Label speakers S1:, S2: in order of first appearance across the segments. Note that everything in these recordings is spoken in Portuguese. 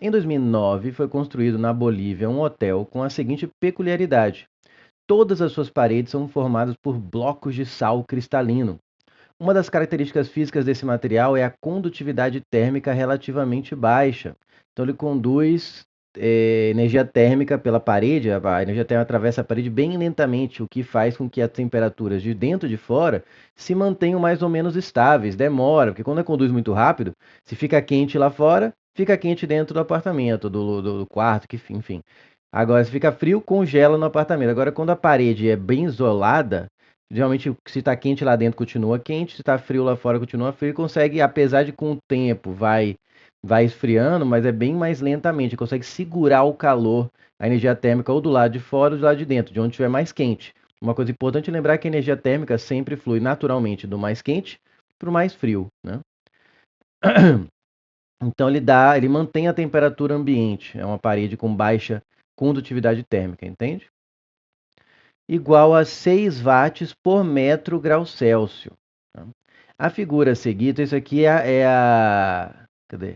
S1: Em 2009, foi construído na Bolívia um hotel com a seguinte peculiaridade: todas as suas paredes são formadas por blocos de sal cristalino. Uma das características físicas desse material é a condutividade térmica relativamente baixa. Então, ele conduz energia térmica pela parede, a energia térmica atravessa a parede bem lentamente, o que faz com que as temperaturas de dentro e de fora se mantenham mais ou menos estáveis. Demora, porque quando ela conduz muito rápido, se fica quente lá fora, fica quente dentro do apartamento, do quarto, que, enfim. Agora, se fica frio, congela no apartamento. Agora, quando a parede é bem isolada, geralmente, se está quente lá dentro, continua quente, se está frio lá fora, continua frio, e consegue, apesar de com o tempo vai esfriando, mas é bem mais lentamente, consegue segurar o calor, a energia térmica ou do lado de fora ou do lado de dentro, de onde estiver mais quente. Uma coisa importante é lembrar que a energia térmica sempre flui naturalmente do mais quente para o mais frio, né? Então ele mantém a temperatura ambiente, é uma parede com baixa condutividade térmica, entende? Igual a 6 watts por metro grau Celsius. Tá? A figura a seguir, então isso aqui cadê?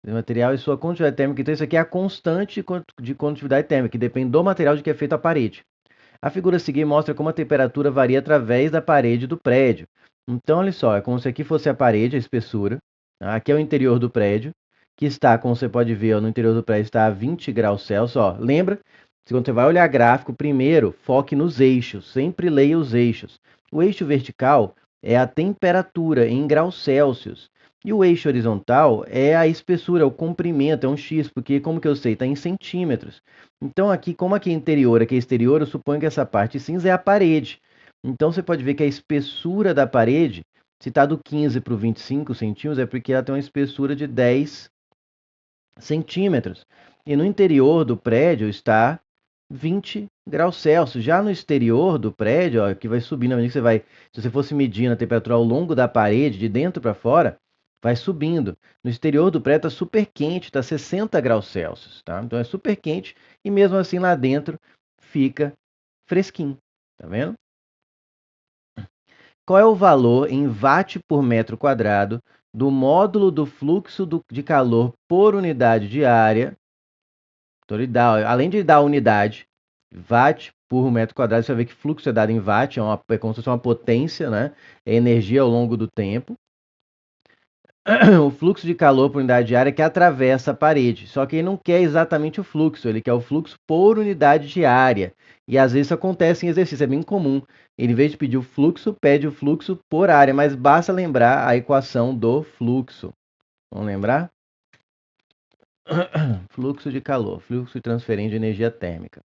S1: O material e sua condutividade térmica. Então isso aqui é a constante de condutividade térmica, que depende do material de que é feita a parede. A figura a seguir mostra como a temperatura varia através da parede do prédio. Então, olha só, é como se aqui fosse a parede, a espessura. Tá? Aqui é o interior do prédio, que está, como você pode ver, ó, no interior do prédio está a 20 graus Celsius. Ó. Lembra? Quando você vai olhar gráfico, primeiro foque nos eixos, sempre leia os eixos. O eixo vertical é a temperatura em graus Celsius. E o eixo horizontal é a espessura, o comprimento, é um X, porque como que eu sei? Está em centímetros. Então aqui, como aqui é interior, aqui é exterior, eu suponho que essa parte cinza é a parede. Então você pode ver que a espessura da parede, se está do 15 para o 25 centímetros, é porque ela tem uma espessura de 10 centímetros. E no interior do prédio está 20 graus Celsius. Já no exterior do prédio, ó, que vai subindo, se você fosse medindo a temperatura ao longo da parede, de dentro para fora, vai subindo. No exterior do prédio está super quente, está 60 graus Celsius, tá? Então é super quente e mesmo assim lá dentro fica fresquinho, tá vendo? Qual é o valor em watt por metro quadrado do módulo do fluxo de calor por unidade de área? Então, além de dar a unidade, watt por metro quadrado, você vai ver que fluxo é dado em watt, é como se fosse uma potência, né? É energia ao longo do tempo. O fluxo de calor por unidade de área que atravessa a parede. Só que ele não quer exatamente o fluxo, ele quer o fluxo por unidade de área. E às vezes isso acontece em exercício, é bem comum. Ele, em vez de pedir o fluxo, pede o fluxo por área, mas basta lembrar a equação do fluxo. Vamos lembrar? Fluxo de calor, fluxo de transferência de energia térmica.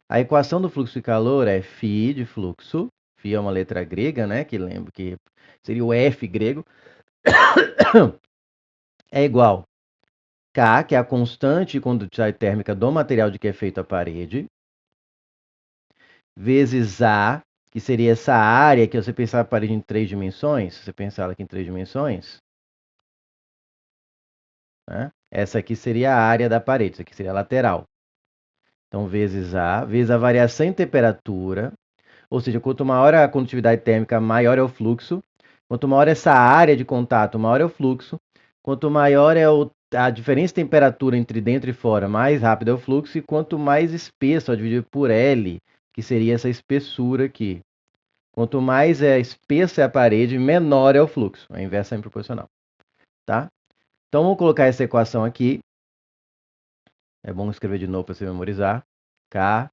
S1: A equação do fluxo de calor é φ de fluxo, φ é uma letra grega, né, que lembro que seria o F grego, é igual K, que é a constante de condutividade térmica do material de que é feita a parede, vezes A, que seria essa área que você pensar a parede em 3 dimensões, se você pensar ela aqui em 3 dimensões, né? Essa aqui seria a área da parede, isso aqui seria a lateral. Então, vezes a variação em temperatura, ou seja, quanto maior a condutividade térmica, maior é o fluxo. Quanto maior essa área de contato, maior é o fluxo. Quanto maior é a diferença de temperatura entre dentro e fora, mais rápido é o fluxo. E quanto mais espesso, dividido por L, que seria essa espessura aqui. Quanto mais espessa é a parede, menor é o fluxo. A inversa é proporcional. Tá? Então, vamos colocar essa equação aqui. É bom escrever de novo para você memorizar. K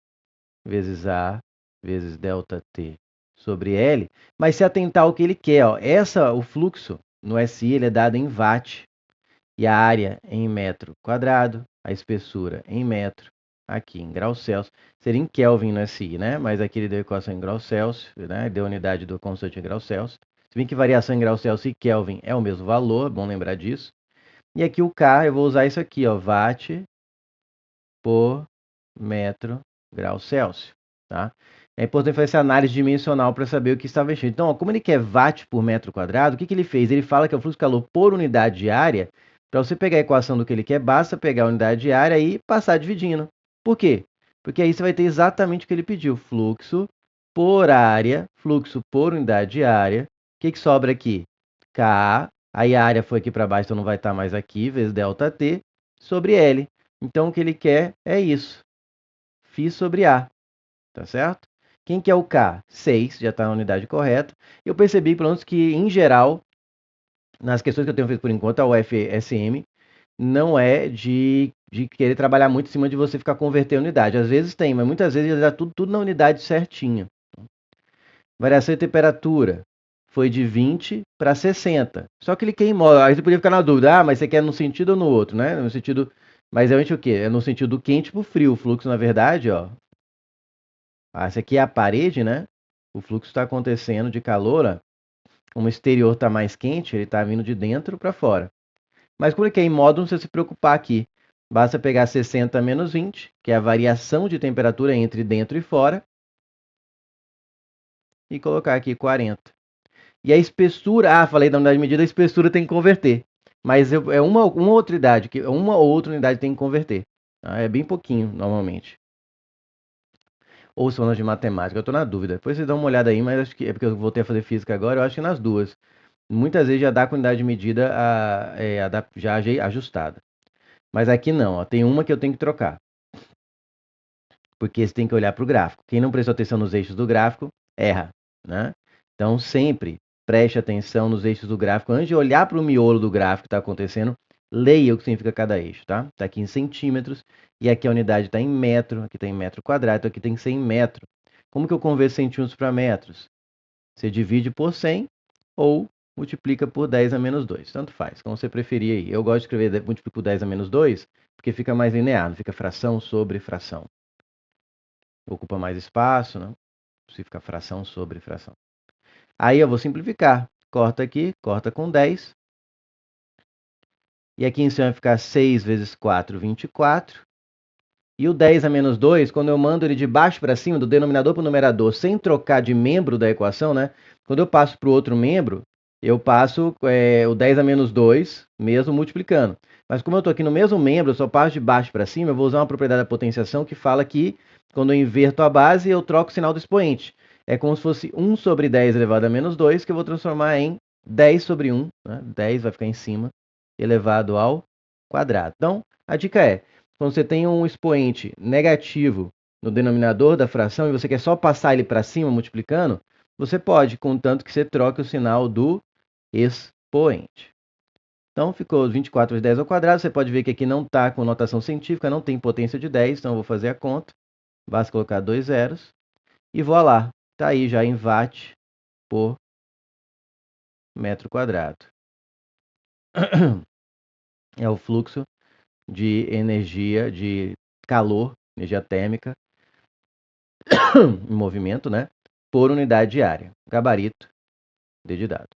S1: vezes A vezes ΔT sobre L, mas se atentar ao que ele quer, ó, o fluxo no SI ele é dado em watt e a área em metro quadrado, a espessura em metro, aqui em graus Celsius, seria em Kelvin no SI, né? Mas aqui ele deu a equação em graus Celsius, né? Deu a unidade do constante em graus Celsius. Se bem que variação em graus Celsius e Kelvin é o mesmo valor, é bom lembrar disso. E aqui o K, eu vou usar isso aqui, ó, watt por metro grau Celsius, tá? É importante fazer essa análise dimensional para saber o que está mexendo. Então, ó, como ele quer watt por metro quadrado, o que ele fez? Ele fala que é o fluxo de calor por unidade de área. Para você pegar a equação do que ele quer, basta pegar a unidade de área e passar dividindo. Por quê? Porque aí você vai ter exatamente o que ele pediu. Fluxo por área, fluxo por unidade de área. O que sobra aqui? K, aí a área foi aqui para baixo, então não vai estar mais aqui, vezes ΔT, sobre L. Então, o que ele quer é isso. Φ sobre A, tá certo? Quem que é o K? 6, já está na unidade correta. Eu percebi, pelo menos, que, em geral, nas questões que eu tenho feito por enquanto, a UFSM não é de querer trabalhar muito em cima de você ficar convertendo unidade. Às vezes tem, mas muitas vezes já dá tudo na unidade certinha. Variação de temperatura foi de 20 para 60. Só que ele queimou. Aí você podia ficar na dúvida, mas você quer no sentido ou no outro, né? No sentido, mas realmente o quê? É no sentido do quente para o frio. O fluxo, na verdade, ó. Essa aqui é a parede, né? O fluxo está acontecendo de calor, ó. Como o exterior está mais quente, ele está vindo de dentro para fora. Mas como ele quer em módulo, não precisa se preocupar aqui. Basta pegar 60 menos 20, que é a variação de temperatura entre dentro e fora, e colocar aqui 40. E a espessura, falei da unidade de medida, a espessura tem que converter. Mas é uma outra unidade, uma ou outra unidade tem que converter. Tá? É bem pouquinho, normalmente. Ou são nas de matemática, eu estou na dúvida. Depois você dá uma olhada aí, mas acho que é porque eu voltei a fazer física agora, eu acho que nas duas. Muitas vezes já dá com unidade de medida já ajustada. Mas aqui não, ó, tem uma que eu tenho que trocar. Porque você tem que olhar para o gráfico. Quem não prestou atenção nos eixos do gráfico, erra, né? Então, sempre preste atenção nos eixos do gráfico. Antes de olhar para o miolo do gráfico que está acontecendo, leia o que significa cada eixo, tá? Está aqui em centímetros, e aqui a unidade está em metro, aqui está em metro quadrado, então aqui tem que ser em metro. Como que eu converto centímetros para metros? Você divide por 100 ou multiplica por 10 a menos 2. Tanto faz, como você preferir aí. Eu gosto de escrever multiplica por 10 a menos 2, porque fica mais linear, não fica fração sobre fração. Ocupa mais espaço, né? Se fica fração sobre fração. Aí eu vou simplificar. Corta aqui, corta com 10. E aqui em cima vai ficar 6 vezes 4, 24. E o 10 a menos 2, quando eu mando ele de baixo para cima, do denominador para o numerador, sem trocar de membro da equação, né? Quando eu passo para o outro membro, eu passo o 10 a menos 2, mesmo multiplicando. Mas como eu estou aqui no mesmo membro, eu só passo de baixo para cima, eu vou usar uma propriedade da potenciação que fala que, quando eu inverto a base, eu troco o sinal do expoente. É como se fosse 1 sobre 10 elevado a menos 2, que eu vou transformar em 10 sobre 1. Né? 10 vai ficar em cima, elevado ao quadrado. Então, a dica é, quando você tem um expoente negativo no denominador da fração e você quer só passar ele para cima multiplicando, você pode, contanto que você troque o sinal do expoente. Então, ficou 24 vezes 10 ao quadrado. Você pode ver que aqui não está com notação científica, não tem potência de 10, então eu vou fazer a conta. Basta colocar 2 zeros. E vou lá. Está aí já em watt por metro quadrado. É o fluxo de energia, de calor, energia térmica, em movimento, né? Por unidade de área. Gabarito, D de dado.